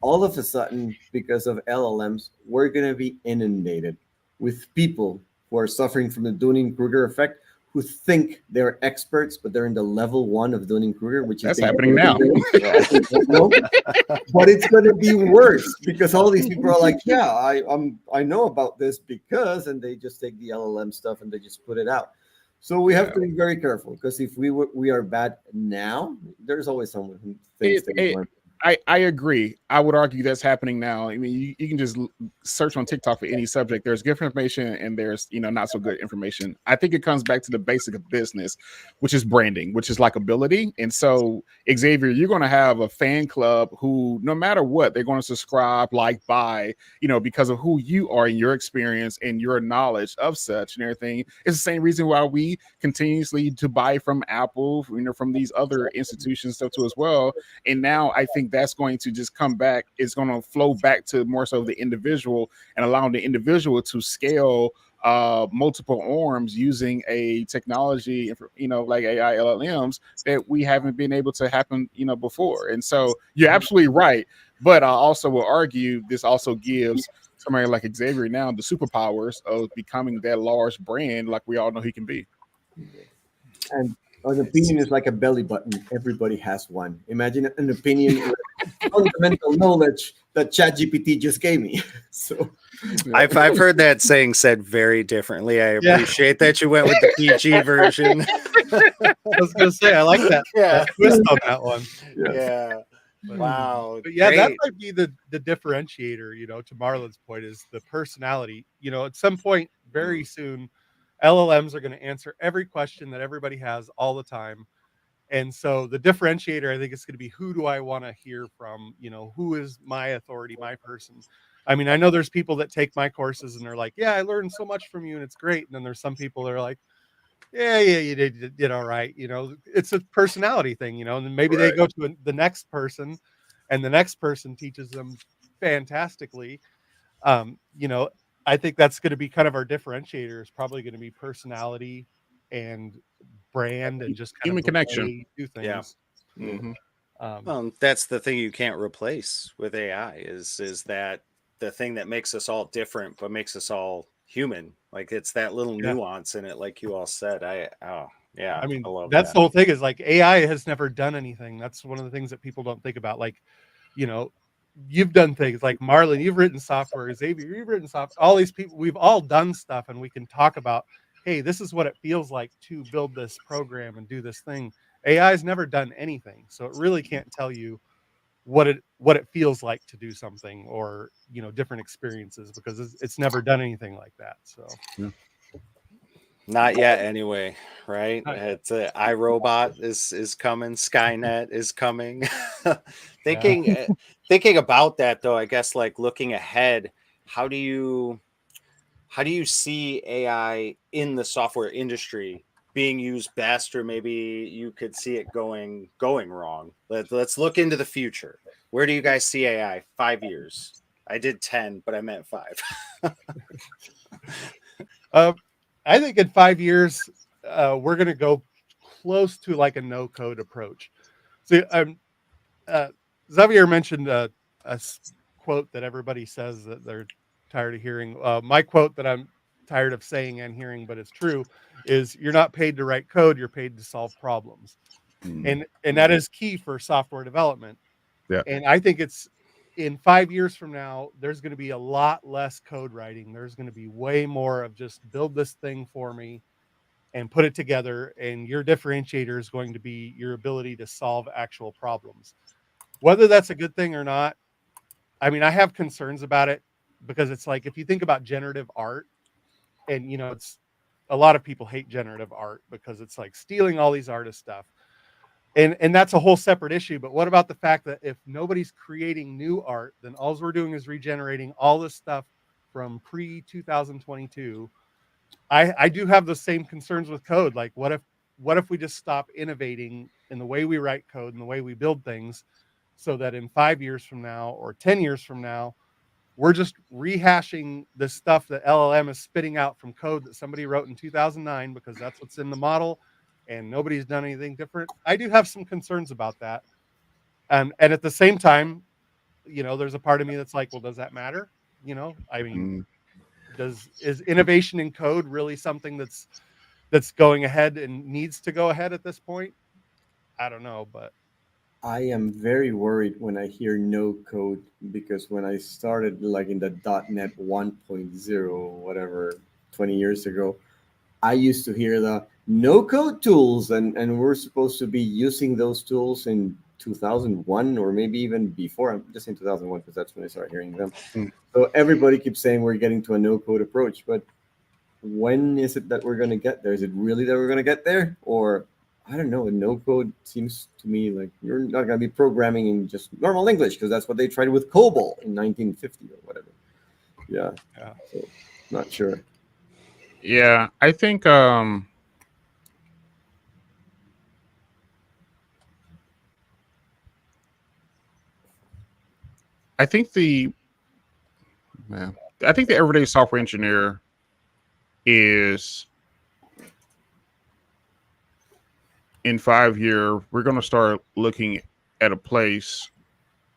D: All of a sudden, because of LLMs, we're going to be inundated with people who are suffering from the Dunning-Kruger effect, who think they're experts, but they're in the level 1 of Dunning-Kruger, which
C: That's
D: is
C: happening now.
D: But it's going to be worse because all these people are like, yeah, I know about this because, and they just take the LLM stuff and they just put it out. So we have to be very careful, because if we are bad now, there's always someone who thinks they learn.
C: I agree. I would argue that's happening now. I mean, you can just search on TikTok for any subject. There's good information and there's, not so good information. I think it comes back to the basic of business, which is branding, which is likability. And so, Xavier, you're going to have a fan club who, no matter what, they're going to subscribe, like, buy, because of who you are and your experience and your knowledge of such and everything. It's the same reason why we continuously to buy from Apple, from these other institutions stuff too as well. And now I think that's going to just come back. It's going to flow back to more so the individual and allowing the individual to scale multiple arms using a technology, like AI LLMs that we haven't been able to happen, before. And so you're absolutely right. But I also will argue this also gives somebody like Xavier now the superpowers of becoming that large brand like we all know he can be.
D: And an opinion is like a belly button. Everybody has one. Imagine an opinion with fundamental knowledge that ChatGPT just gave me. So
A: I've heard that saying said very differently. I appreciate that you went with the PG version.
B: I was going to say, I like that.
A: Yeah.
B: Twist on that one.
A: Yeah. Wow.
B: But yeah,
A: great.
B: that might be the differentiator, to Marlon's point, is the personality. At some point very soon, LLMs are going to answer every question that everybody has all the time. And so the differentiator, I think, is going to be, who do I want to hear from? Who is my authority, my person? I mean, I know there's people that take my courses and they're like, yeah, I learned so much from you and it's great. And then there's some people that are like, yeah, you did all right. It's a personality thing, and then maybe they go to the next person and the next person teaches them fantastically. I think that's going to be kind of our differentiator, is probably going to be personality and brand and just kind
C: human
B: of the
C: connection.
B: way you do things.
A: Yeah. Mm-hmm. That's the thing you can't replace with AI is that the thing that makes us all different, but makes us all human. Like, it's that little nuance in it, like you all said. I mean,
B: I love
A: that's
B: the whole thing, is like, AI has never done anything. That's one of the things that people don't think about. Like, you've done things like Marlon, you've written software, Xavier, you've written software, all these people, we've all done stuff, and we can talk about hey, this is what it feels like to build this program and do this thing. AI has never done anything, so it really can't tell you what it feels like to do something, or different experiences, because it's never done anything like that. So
A: Not yet, anyway, right?
B: not yet.
A: It's iRobot is coming, Skynet is coming.
B: Yeah.
A: thinking thinking about that though, I guess like looking ahead, how do you see AI in the software industry being used best, or maybe you could see it going wrong? Let's look into the future. Where do you guys see AI 5 years? I did 10, but I meant 5.
B: uh, I think in 5 years, we're going to go close to like a no code approach. See, uh, Xavier mentioned quote that everybody says that they're tired of hearing. My quote that I'm tired of saying and hearing, but it's true, is you're not paid to write code, you're paid to solve problems. And that is key for software development.
C: Yeah.
B: And I think it's in 5 years from now, there's going to be a lot less code writing. There's going to be way more of just build this thing for me and put it together. And your differentiator is going to be your ability to solve actual problems. Whether that's a good thing or not, I mean, I have concerns about it, because it's like, if you think about generative art, and it's a lot of people hate generative art because it's like stealing all these artist stuff. And that's a whole separate issue. But what about the fact that if nobody's creating new art, then all we're doing is regenerating all this stuff from pre 2022? I do have the same concerns with code. Like, what if we just stop innovating in the way we write code and the way we build things, so that in 5 years from now or 10 years from now, we're just rehashing the stuff that LLM is spitting out from code that somebody wrote in 2009, because that's what's in the model, and nobody's done anything different. I do have some concerns about that. And at the same time, there's a part of me that's like, well, does that matter? I mean,
C: Mm.
B: is innovation in code really something that's going ahead and needs to go ahead at this point? I don't know, but
D: I am very worried when I hear no code, because when I started like in the .NET 1.0 whatever 20 years ago, I used to hear the no code tools, and we're supposed to be using those tools in 2001 or maybe even before. I'm just in 2001 because that's when I started hearing them.
C: Mm.
D: So everybody keeps saying we're getting to a no code approach, but when is it that we're going to get there? Is it really that we're going to get there? Or I don't know. No code seems to me like you're not going to be programming in just normal English, because that's what they tried with COBOL in 1950 or whatever. Yeah.
B: yeah.
D: So not sure.
C: Yeah, I think the man, I think the everyday software engineer is in 5 year. We're going to start looking at a place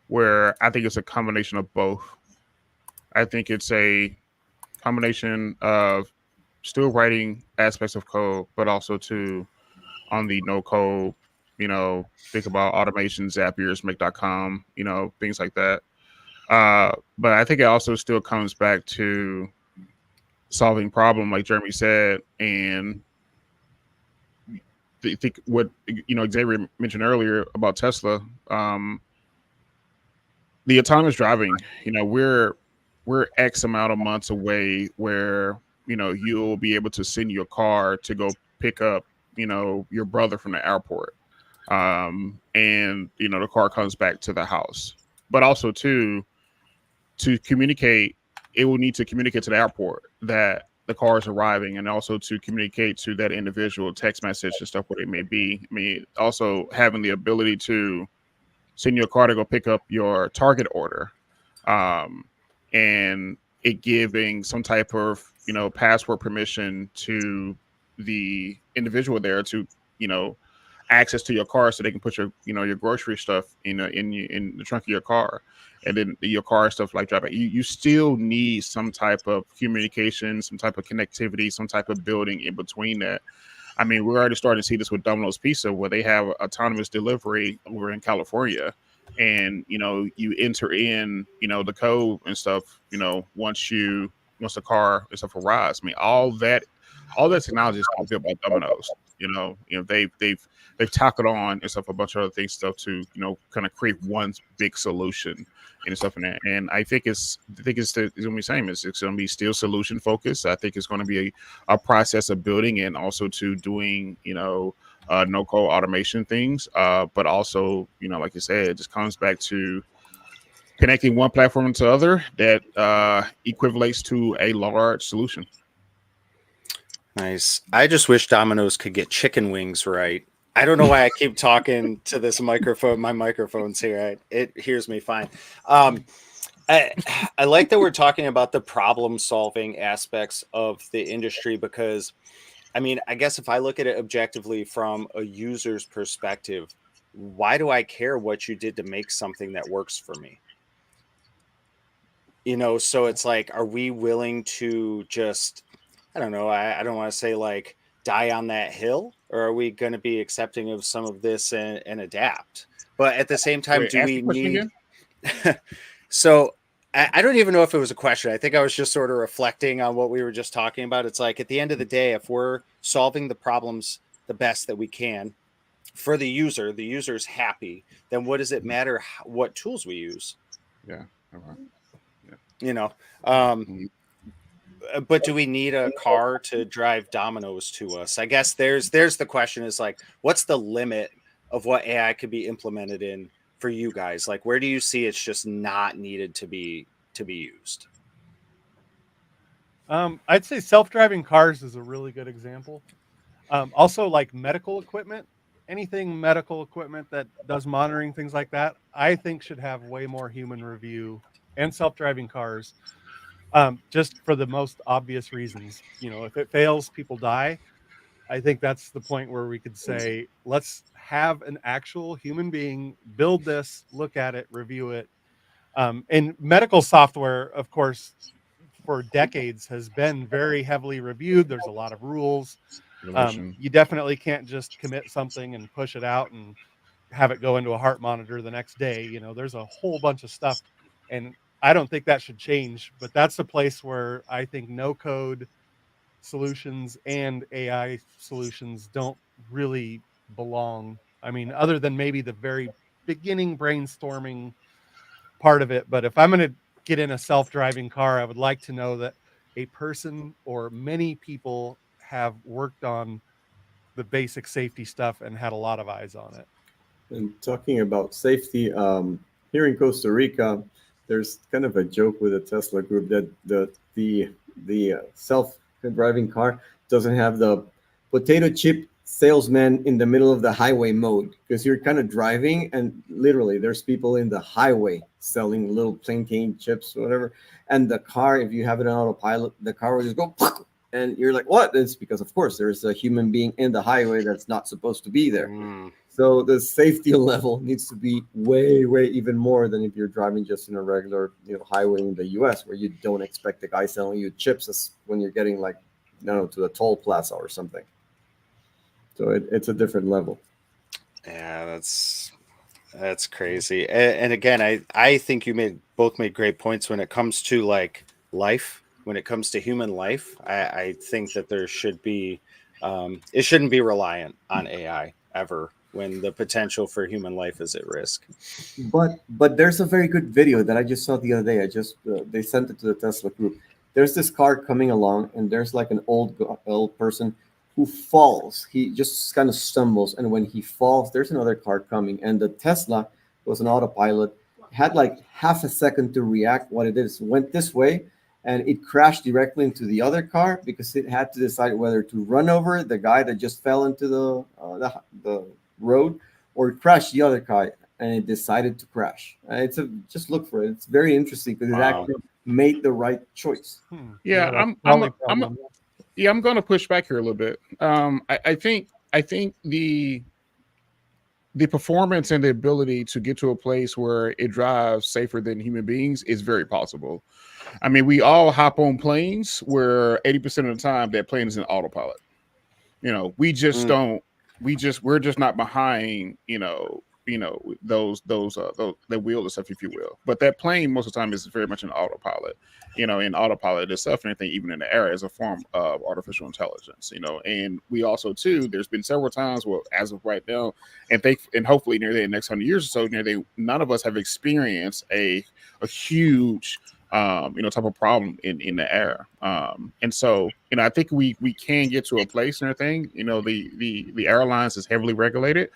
C: where I think it's a combination of both. I think it's a combination of still writing aspects of code, but also to on the no code, think about automation, Zapier's, make.com, things like that. But I think it also still comes back to solving problem, like Jeremy said, and I think what Xavier mentioned earlier about Tesla, the autonomous driving. We're X amount of months away where you'll be able to send your car to go pick up your brother from the airport, and the car comes back to the house. But also to communicate, it will need to communicate to the airport that the car is arriving, and also to communicate to that individual, text message and stuff, what it may be. I mean, also having the ability to send your car to go pick up your Target order, um, and it giving some type of password permission to the individual there to access to your car, so they can put your grocery stuff in the trunk of your car, and then your car stuff like driving. You still need some type of communication, some type of connectivity, some type of building in between that. I mean, we're already starting to see this with Domino's Pizza, where they have autonomous delivery over in California, and you enter in the code and stuff. Once the car and stuff arrives. I mean, all that all that technology is kind of built by dominoes. They've tackled on and stuff a bunch of other things stuff to kind of create one big solution and stuff in that. And I think it's going to be the same. It's going to be still solution focused. I think it's going to be a process of building and also to doing no code automation things. But also like you said, it just comes back to connecting one platform to other that equivalates to a large solution.
A: Nice. I just wish Domino's could get chicken wings right. I don't know why I keep talking to this microphone. My microphone's here. It hears me fine. I, I like that we're talking about the problem solving aspects of the industry because, I mean, I guess if I look at it objectively from a user's perspective, why do I care what you did to make something that works for me? So it's like, are we willing to just, I don't know, I don't want to say like die on that hill, or are we going to be accepting of some of this and adapt? But at the same time,
C: Wait,
A: do
C: ask
A: we
C: the question
A: need,
C: again?
A: so I don't even know if it was a question. I think I was just sort of reflecting on what we were just talking about. It's like at the end of the day, if we're solving the problems the best that we can for the user's happy, then what does it matter what tools we use?
C: Yeah. Okay.
A: You know, um,
C: Mhm.
A: but do we need a car to drive Domino's to us? I guess there's the question is like, what's the limit of what AI could be implemented in for you guys? Like, where do you see it's just not needed to be used?
B: I'd say self-driving cars is a really good example. Also, like medical equipment, anything medical equipment that does monitoring, things like that, I think should have way more human review and self-driving cars. Just for the most obvious reasons. If it fails, people die. I think that's the point where we could say, let's have an actual human being build this, look at it, review it. And medical software, of course, for decades has been very heavily reviewed. There's a lot of rules.
C: Regulation.
B: You definitely can't just commit something and push it out and have it go into a heart monitor the next day. There's a whole bunch of stuff, and I don't think that should change. But that's a place where I think no code solutions and AI solutions don't really belong. I mean, other than maybe the very beginning brainstorming part of it. But if I'm going to get in a self-driving car, I would like to know that a person or many people have worked on the basic safety stuff and had a lot of eyes on it.
D: And talking about safety, here in Costa Rica, there's kind of a joke with the Tesla group that the self-driving car doesn't have the potato chip salesman in the middle of the highway mode, because you're kind of driving and literally there's people in the highway selling little plantain chips or whatever, and the car, if you have it on autopilot, the car will just go and you're like, what? It's because of course there's a human being in the highway that's not supposed to be there. So the safety level needs to be way, way even more than if you're driving just in a regular, highway in the U.S. where you don't expect the guy selling you chips as when you're getting like, I don't know, to the toll plaza or something. So it's a different level.
A: Yeah, that's crazy. And again, I think you both made great points when it comes to like life. When it comes to human life, I think that there should be, it shouldn't be reliant on AI ever when the potential for human life is at risk.
D: But there's a very good video that I just saw the other day. I just they sent it to the Tesla group. There's this car coming along, and there's like an old person who falls. He just kind of stumbles, and when he falls, there's another car coming, and the Tesla was an autopilot, had like half a second to react what it is, went this way, and it crashed directly into the other car because it had to decide whether to run over the guy that just fell into the road or crash the other car, and it decided to crash. Just look for it. It's very interesting because it actually made the right choice.
C: Yeah, I'm going to push back here a little bit. I think the performance and the ability to get to a place where it drives safer than human beings is very possible. I mean, we all hop on planes where 80% of the time that plane is in autopilot. We just don't. We're just not behind. the wheel and stuff, if you will. But that plane most of the time is very much an autopilot. In autopilot itself and anything, even in the air, is a form of artificial intelligence. And we also too, there's been several times, well, as of right now, and hopefully near the next 100 years or so, none of us have experienced a huge type of problem in the air. And so, I think we can get to a place and everything. The airlines is heavily regulated.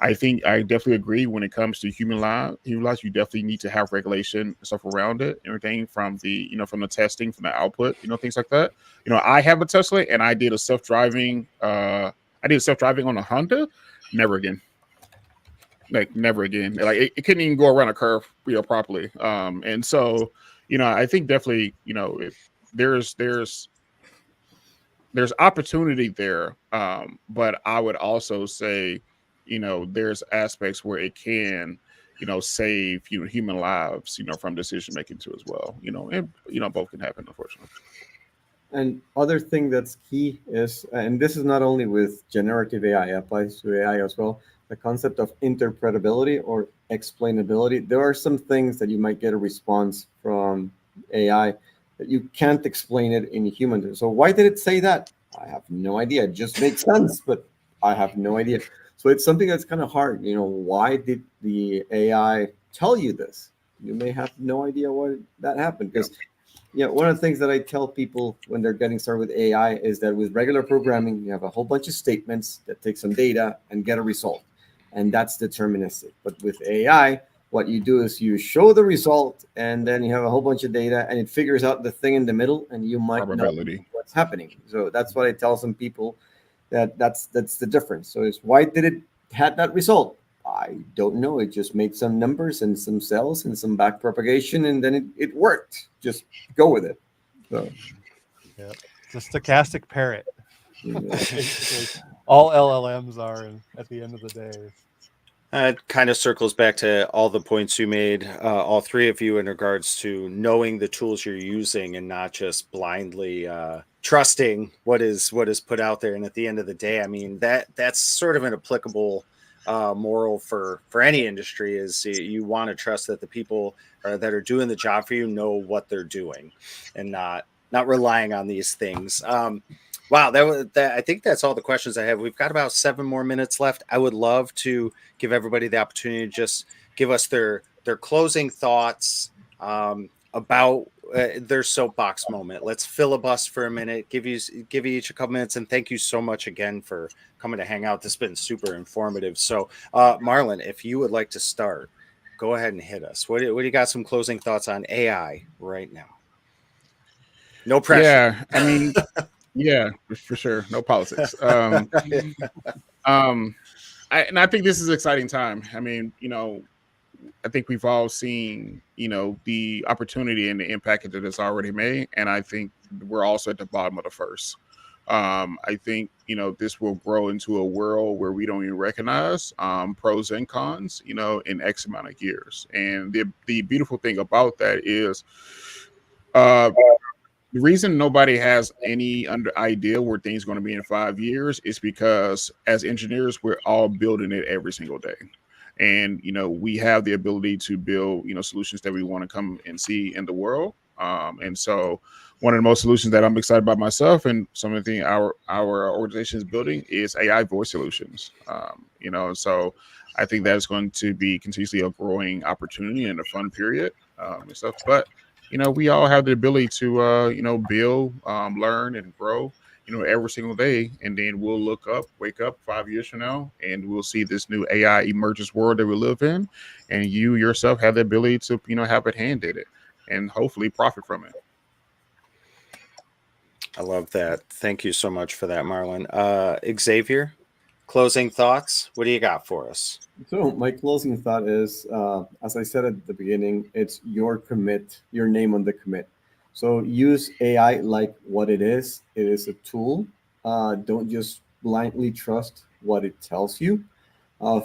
C: I think I definitely agree when it comes to human lives, you definitely need to have regulation and stuff around it. Everything from the testing, from the output, things like that. I have a Tesla and I did a self-driving on a Honda. Never again. Like never again. Like it couldn't even go around a curve, properly. And so, I think definitely, there's opportunity there. But I would also say, there's aspects where it can, save, human lives, from decision making too as well. And both can happen, unfortunately.
D: And other thing that's key is, and this is not only with generative AI, it applies to AI as well, the concept of interpretability or explainability. There are some things that you might get a response from AI that you can't explain it in human. So why did it say that? I have no idea. It just makes sense, but I have no idea. So it's something that's kind of hard. Why did the AI tell you this? You may have no idea why that happened, because one of the things that I tell people when they're getting started with AI is that with regular programming, you have a whole bunch of statements that take some data and get a result. And that's deterministic. But with AI, what you do is you show the result and then you have a whole bunch of data and it figures out the thing in the middle and you might not know
C: Probability.
D: what's happening. So that's what I tell some people, that's the difference. So it's why did it had that result? I don't know. It just made some numbers and some cells and some back propagation, and then it worked. Just go with it. So,
B: Yeah, it's a stochastic parrot.
D: yeah.
B: Basically, all LLMs are at the end of the day.
A: It kind of circles back to all the points you made, all three of you, in regards to knowing the tools you're using and not just blindly trusting what is put out there. And at the end of the day, I mean, that's sort of an applicable moral for any industry, is you want to trust that the people that are doing the job for you know what they're doing, and not relying on these things. Wow, that. I think that's all the questions I have. We've got about 7 more minutes left. I would love to give everybody the opportunity to just give us their closing thoughts about their soapbox moment. Let's filibuster for a minute. Give you each a couple minutes, and thank you so much again for coming to hang out. This has been super informative. So, Marlon, if you would like to start, go ahead and hit us. What do you got? Some closing thoughts on AI right now? No pressure.
C: Yeah, I mean, yeah, for sure. No politics. I think this is an exciting time. I mean, I think we've all seen, the opportunity and the impact that it's already made. And I think we're also at the bottom of the first. I think, this will grow into a world where we don't even recognize pros and cons, in X amount of years. And the beautiful thing about that is the reason nobody has any idea where things are going to be in 5 years is because as engineers, we're all building it every single day. And, we have the ability to build, solutions that we want to come and see in the world. And so one of the most solutions that I'm excited about myself and some of the things our organization is building is AI voice solutions. So I think that's going to be continuously a growing opportunity and a fun period and stuff. But we all have the ability to, build, learn, and grow, every single day. And then we'll wake up 5 years from now, and we'll see this new AI emergence world that we live in. And you yourself have the ability to, have a hand in it and hopefully profit from it.
A: I love that. Thank you so much for that, Marlon. Xavier, closing thoughts. What do you got for us?
D: So my closing thought is, as I said at the beginning, it's your commit, your name on the commit. So use AI like what it is. It is a tool. Don't just blindly trust what it tells you.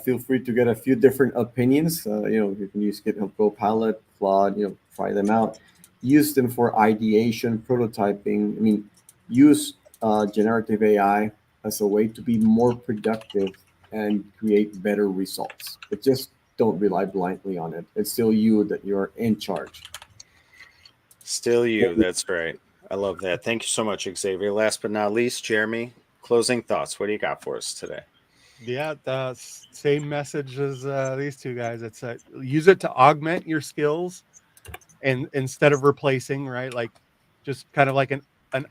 D: Feel free to get a few different opinions. You can use GitHub Copilot, Claude. Try them out. Use them for ideation, prototyping. I mean, use generative AI as a way to be more productive and create better results. But just don't rely blindly on it. It's still you that you're in charge.
A: Still you. That's right. I love that. Thank you so much, Xavier. Last but not least, Jeremy, closing thoughts. What do you got for us today?
B: Yeah, the same message as these two guys. It's use it to augment your skills, and instead of replacing, right? Like just kind of like an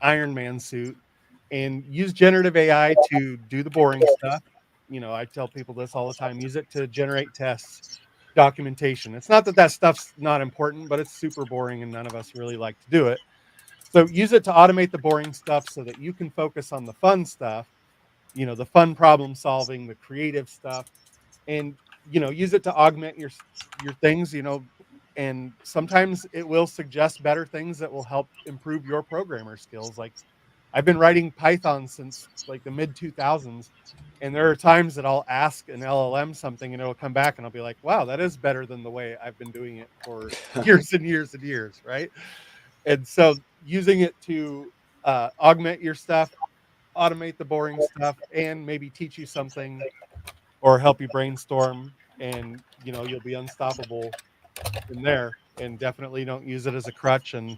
B: Iron Man suit, and use generative AI to do the boring stuff. I tell people this all the time. Use it to generate tests, documentation. It's not that that stuff's not important, but it's super boring, and none of us really like to do it. So use it to automate the boring stuff so that you can focus on the fun stuff. The fun problem solving, the creative stuff, and use it to augment your things. And sometimes it will suggest better things that will help improve your programmer skills. Like I've been writing Python since like the mid 2000s, and there are times that I'll ask an LLM something and it'll come back and I'll be like, wow, that is better than the way I've been doing it for years and years and years, right? And so using it to augment your stuff, automate the boring stuff, and maybe teach you something or help you brainstorm, and you'll be unstoppable in there. And definitely don't use it as a crutch, and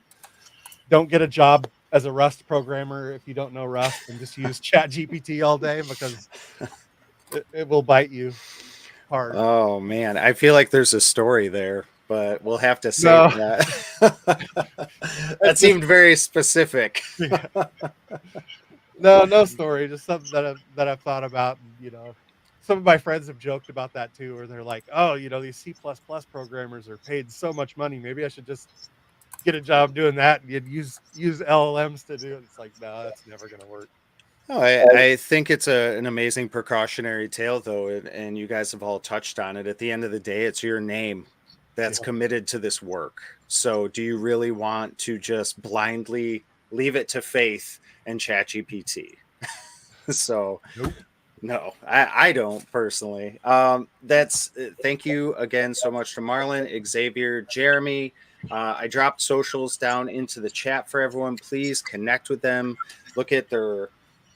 B: don't get a job as a Rust programmer if you don't know Rust, and just use Chat GPT all day, because it will bite you hard.
A: Oh man, I feel like there's a story there, but we'll have to save
B: No.
A: that. That
B: It's just,
A: seemed very specific.
B: yeah. No story, just something that I've thought about. And, some of my friends have joked about that too, where they're like, oh, these C++ programmers are paid so much money, maybe I should just get a job doing that and use LLMs to do it. It's like, no, that's never going to work.
A: Oh, I think it's an amazing precautionary tale, though, and you guys have all touched on it. At the end of the day, it's your name that's
B: Yeah.
A: committed to this work. So, do you really want to just blindly leave it to faith and ChatGPT? So,
B: Nope.
A: no, I don't personally. That's Thank you again so much to Marlon, Xavier, Jeremy. I dropped socials down into the chat for everyone. Please connect with them. Look at their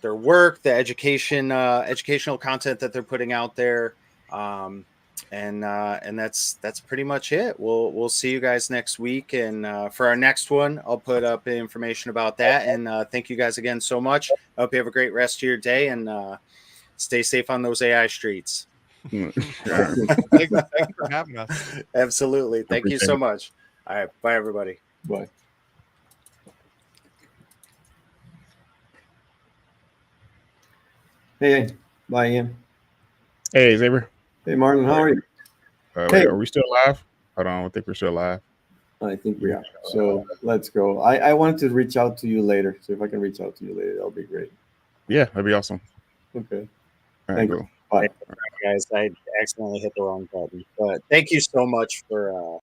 A: work, the educational content that they're putting out there. And that's pretty much it. We'll see you guys next week, and for our next one, I'll put up information about that. And thank you guys again so much. I hope you have a great rest of your day, and stay safe on those AI streets.
B: Thanks for having us.
A: Absolutely. Thank you
C: Appreciate
A: so
C: it.
A: much. All right. Bye, everybody.
D: Bye. Hey, bye, Ian.
C: Hey, Xavier.
D: Hey, Marlon, how are you? Hey.
C: Are we still live? Hold on, I think we're still live.
D: I think we are. So let's go. I wanted to reach out to you later. So if I can reach out to you later, that'll be great.
C: Yeah, that'd be awesome.
D: Okay.
C: All right,
D: Thank
C: cool.
D: you. Bye.
A: Guys, I accidentally hit the wrong button, but thank you so much for